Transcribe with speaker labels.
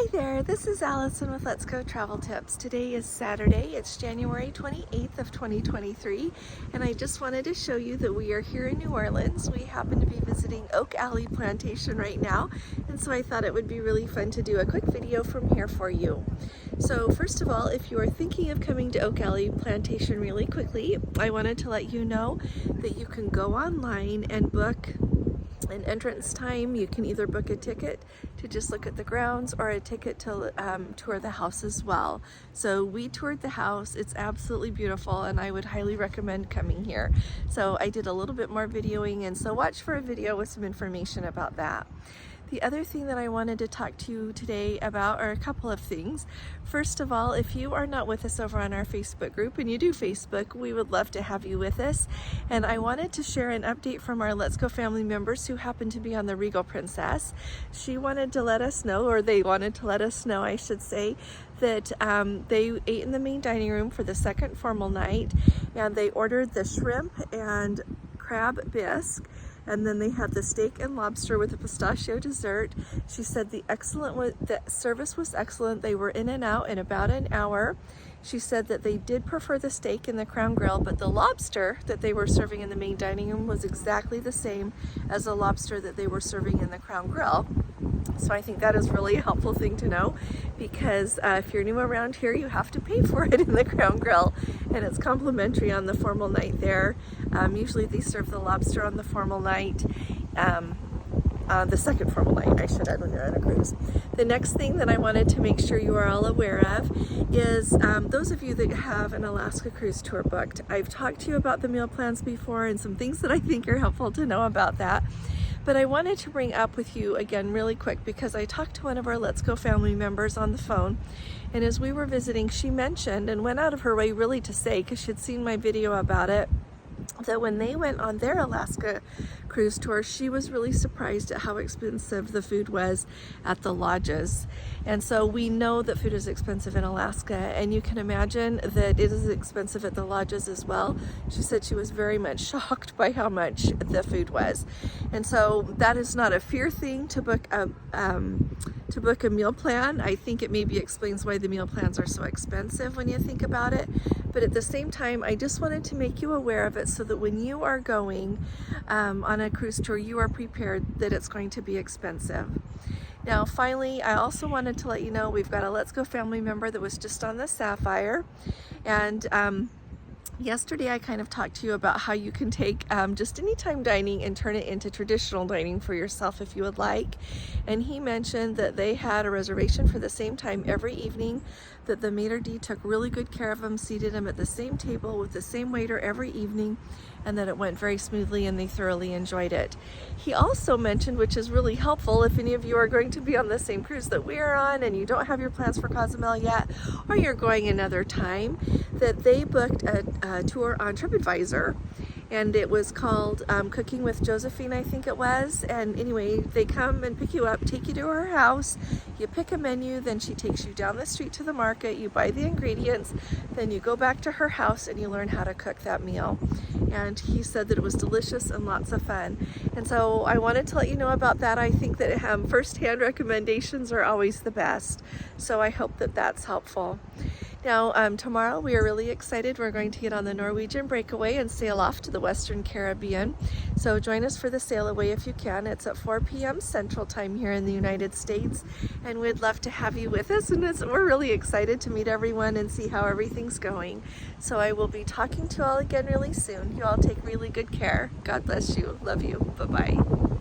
Speaker 1: Hi there, this is Allison with Let's Go Travel Tips. Today is Saturday, it's January 28th of 2023, and I just wanted to show you that we are here in New Orleans. We happen to be visiting Alley Plantation right now, and so I thought it would be really fun to do a quick video from here for you. So first of all, if you are thinking of coming to Alley Plantation really quickly, I wanted to let you know that you can go online and book an entrance time. You can either book a ticket to just look at the grounds or a ticket to tour the house as well. So we toured the house. It's absolutely beautiful and I would highly recommend coming here. So I did a little bit more videoing, and so watch for a video with some information about that. The other thing that I wanted to talk to you today about are a couple of things. First of all, if you are not with us over on our Facebook group, and you do Facebook, we would love to have you with us. And I wanted to share an update from our Let's Go family members who happen to be on the Regal Princess. She wanted to let us know, or they wanted to let us know, I should say, that they ate in the main dining room for the second formal night, and they ordered the shrimp and crab bisque, and then they had the steak and lobster with a pistachio dessert. She said the service was excellent. They were in and out in about an hour. She said that they did prefer the steak in the Crown Grill, but the lobster that they were serving in the main dining room was exactly the same as the lobster that they were serving in the Crown Grill. So I think that is really a helpful thing to know, because if you're new around here, you have to pay for it in the Crown Grill, and it's complimentary on the formal night there. Usually they serve the lobster on the formal night, the second formal night, I should add, when you're on a cruise. The next thing that I wanted to make sure you are all aware of is those of you that have an Alaska cruise tour booked. I've talked to you about the meal plans before and some things that I think are helpful to know about that. But I wanted to bring up with you again really quick, because I talked to one of our Let's Go family members on the phone, and as we were visiting, she mentioned and went out of her way really to say, because she'd seen my video about it, that when they went on their Alaska cruise tour, she was really surprised at how expensive the food was at the lodges. And so we know that food is expensive in Alaska, and you can imagine that it is expensive at the lodges as well. She said she was very much shocked by how much the food was. And so that is not a fear thing to book a meal plan. I think it maybe explains why the meal plans are so expensive when you think about it. But at the same time, I just wanted to make you aware of it so that when you are going on a cruise tour, you are prepared that it's going to be expensive. Now, finally, I also wanted to let you know we've got a Let's Go family member that was just on the Sapphire, and yesterday I kind of talked to you about how you can take just anytime dining and turn it into traditional dining for yourself if you would like. And he mentioned that they had a reservation for the same time every evening, that the maitre d' took really good care of them, seated them at the same table with the same waiter every evening, and that it went very smoothly and they thoroughly enjoyed it. He also mentioned, which is really helpful if any of you are going to be on the same cruise that we are on and you don't have your plans for Cozumel yet, or you're going another time, that they booked a tour on TripAdvisor, and it was called Cooking with Josephine, I think it was. And anyway, they come and pick you up, take you to her house, you pick a menu, then she takes you down the street to the market, you buy the ingredients, then you go back to her house and you learn how to cook that meal. And he said that it was delicious and lots of fun. And so I wanted to let you know about that. I think that first-hand recommendations are always the best. So I hope that that's helpful. Now, tomorrow we are really excited. We're going to get on the Norwegian breakaway and sail off to the Western Caribbean. So join us for the sail away if you can. It's at 4 p.m. Central Time here in the United States, and we'd love to have you with us. And we're really excited to meet everyone and see how everything's going. So I will be talking to you all again really soon. You all take really good care. God bless you. Love you. Bye-bye.